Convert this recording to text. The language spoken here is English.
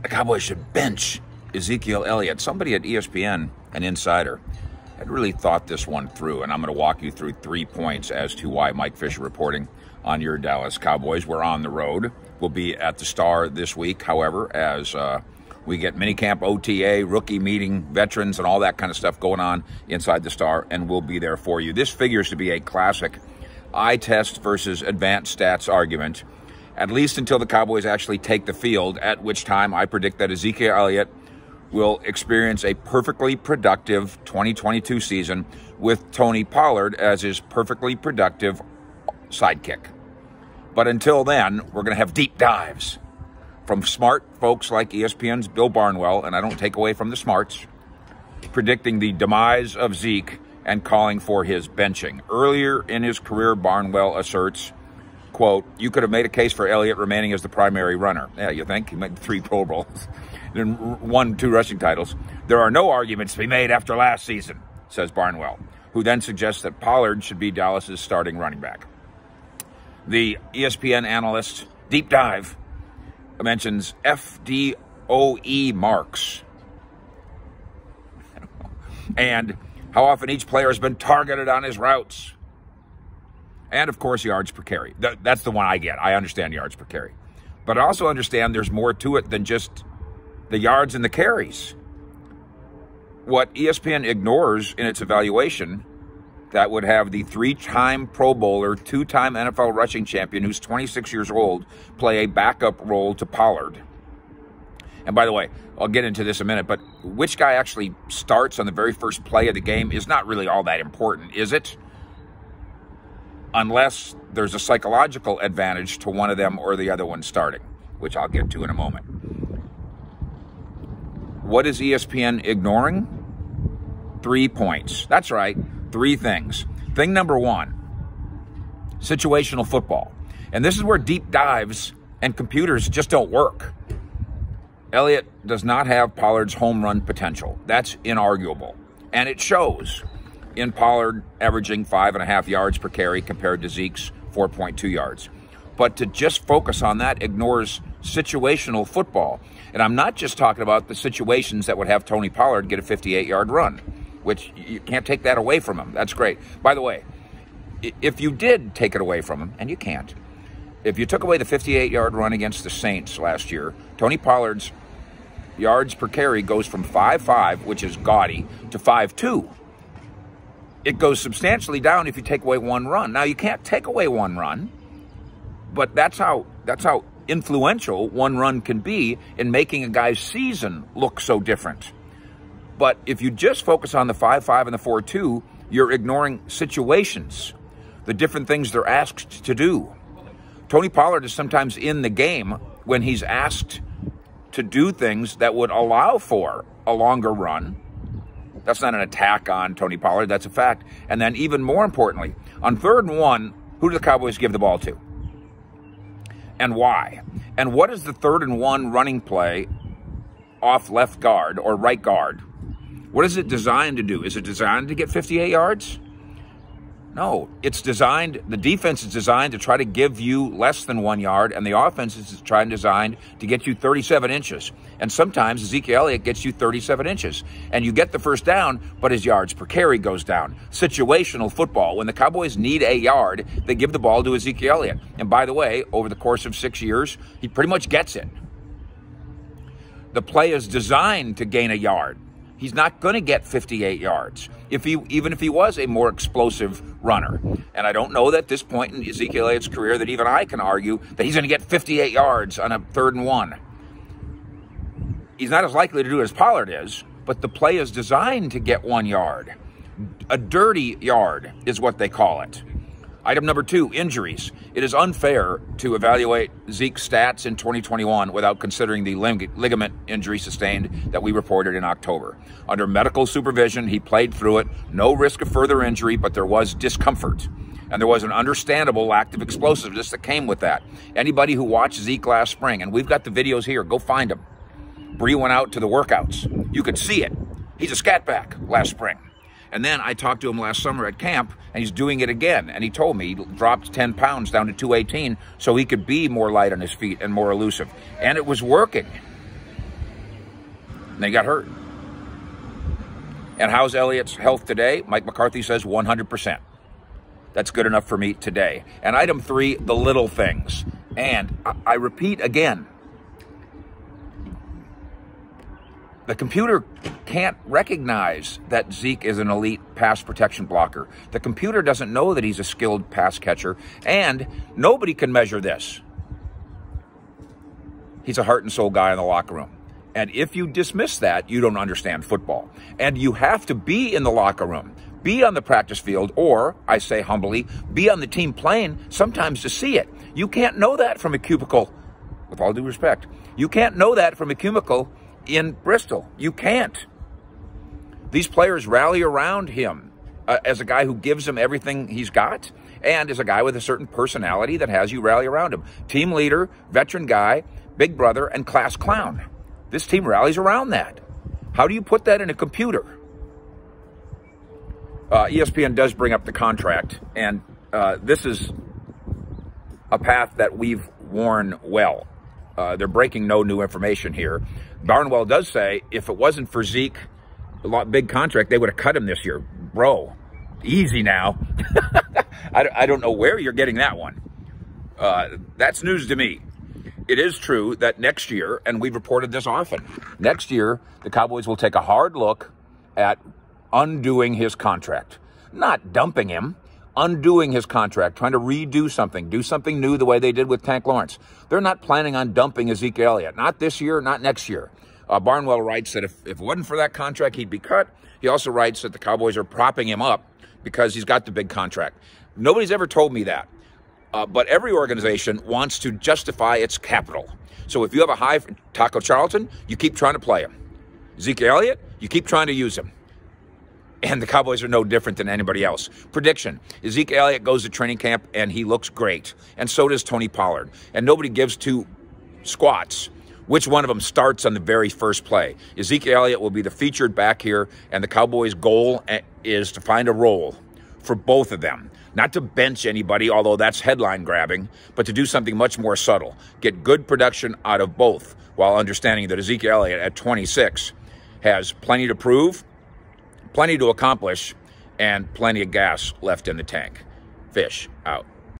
the Cowboys should bench Ezekiel Elliott. Somebody at ESPN, an insider, had really thought this one through, and I'm going to walk you through 3 points as to why. Mike Fisher reporting on your Dallas Cowboys. We're on the road. We'll be at the Star this week, however, as we get minicamp, OTA, rookie meeting, veterans, and all that kind of stuff going on inside the Star, and we'll be there for you. This figures to be a classic eye test versus advanced stats argument, at least until the Cowboys actually take the field, at which time I predict that Ezekiel Elliott will experience a perfectly productive 2022 season with Tony Pollard as his perfectly productive sidekick. But until then, we're going to have deep dives from smart folks like ESPN's Bill Barnwell, and I don't take away from the smarts, predicting the demise of Zeke and calling for his benching. Earlier in his career, Barnwell asserts, quote, "You could have made a case for Elliott remaining as the primary runner." Yeah, you think? He made 3 Pro Bowls and won 2 rushing titles. "There are no arguments to be made after last season," says Barnwell, who then suggests that Pollard should be Dallas's starting running back. The ESPN analyst, Deep Dive, mentions FDOE marks and how often each player has been targeted on his routes. And, of course, yards per carry. That's the one I get. I understand yards per carry. But I also understand there's more to it than just the yards and the carries. What ESPN ignores in its evaluation, that would have the 3-time Pro Bowler, 2-time NFL rushing champion who's 26 years old play a backup role to Pollard. And by the way, I'll get into this in a minute, but which guy actually starts on the very first play of the game is not really all that important, is it? Unless there's a psychological advantage to one of them or the other one starting, which I'll get to in a moment. What is ESPN ignoring? 3 points. That's right, 3 things. Thing number 1, situational football. And this is where deep dives and computers just don't work. Elliott does not have Pollard's home run potential. That's inarguable. And it shows in Pollard averaging 5.5 yards per carry compared to Zeke's 4.2 yards. But to just focus on that ignores situational football. And I'm not just talking about the situations that would have Tony Pollard get a 58-yard run, which you can't take that away from him. That's great. By the way, if you did take it away from him, and you can't, if you took away the 58-yard run against the Saints last year, Tony Pollard's yards per carry goes from 5.5, which is gaudy, to 5.2. It goes substantially down if you take away 1 run. Now, you can't take away 1 run, but that's how influential 1 run can be in making a guy's season look so different. But if you just focus on the 5.5 and the 4.2, you're ignoring situations, the different things they're asked to do. Tony Pollard is sometimes in the game when he's asked to do things that would allow for a longer run. That's not an attack on Tony Pollard. That's a fact. And then even more importantly, on 3rd and 1, who do the Cowboys give the ball to? And why? And what is the 3rd and 1 running play off left guard or right guard? What is it designed to do? Is it designed to get 58 yards? No, it's designed, the defense is designed to try to give you less than 1 yard, and the offense is designed to get you 37 inches. And sometimes Ezekiel Elliott gets you 37 inches. And you get the first down, but his yards per carry goes down. Situational football. When the Cowboys need a yard, they give the ball to Ezekiel Elliott. And by the way, over the course of 6 years, he pretty much gets it. The play is designed to gain a yard. He's not going to get 58 yards, even if he was a more explosive runner. And I don't know that at this point in Ezekiel Elliott's career that even I can argue that he's going to get 58 yards on a 3rd and 1. He's not as likely to do it as Pollard is, but the play is designed to get 1 yard. A dirty yard is what they call it. Item number 2, injuries. It is unfair to evaluate Zeke's stats in 2021 without considering the ligament injury sustained that we reported in October. Under medical supervision, he played through it. No risk of further injury, but there was discomfort. And there was an understandable lack of explosiveness that came with that. Anybody who watched Zeke last spring, and we've got the videos here, go find them. Bree went out to the workouts. You could see it. He's a scat back last spring. And then I talked to him last summer at camp, and he's doing it again. And he told me he dropped 10 pounds down to 218 so he could be more light on his feet and more elusive. And it was working. And they got hurt. And how's Elliott's health today? Mike McCarthy says 100%. That's good enough for me today. And item 3, the little things. And I repeat again, the computer can't recognize that Zeke is an elite pass protection blocker. The computer doesn't know that he's a skilled pass catcher, and nobody can measure this. He's a heart and soul guy in the locker room. And if you dismiss that, you don't understand football. And you have to be in the locker room, be on the practice field, or, I say humbly, be on the team plane sometimes to see it. You can't know that from a cubicle, with all due respect. You can't know that from a cubicle in Bristol. You can't. These players rally around him as a guy who gives them everything he's got, and as a guy with a certain personality that has you rally around him. Team leader, veteran guy, big brother, and class clown. This team rallies around that. How do you put that in a computer? ESPN does bring up the contract, and this is a path that we've worn well. They're breaking no new information here. Barnwell does say, if it wasn't for Zeke, big contract, they would have cut him this year. Bro, easy now. I don't know where you're getting that one. That's news to me. It is true that next year, and we've reported this often, next year the Cowboys will take a hard look at undoing his contract. Not dumping him, undoing his contract, trying to redo something, do something new the way they did with Tank Lawrence. They're not planning on dumping Zeke Elliott. Not this year, not next year. Barnwell writes that if it wasn't for that contract, he'd be cut. He also writes that the Cowboys are propping him up because he's got the big contract. Nobody's ever told me that. But every organization wants to justify its capital. So if you have a high Taco Charlton, you keep trying to play him. Zeke Elliott, you keep trying to use him. And the Cowboys are no different than anybody else. Prediction, Zeke Elliott goes to training camp and he looks great. And so does Tony Pollard. And nobody gives two squats which one of them starts on the very first play. Zeke Elliott will be the featured back here, and the Cowboys' goal is to find a role for both of them. Not to bench anybody, although that's headline grabbing, but to do something much more subtle. Get good production out of both, while understanding that Zeke Elliott at 26 has plenty to prove, plenty to accomplish, and plenty of gas left in the tank. Fish out.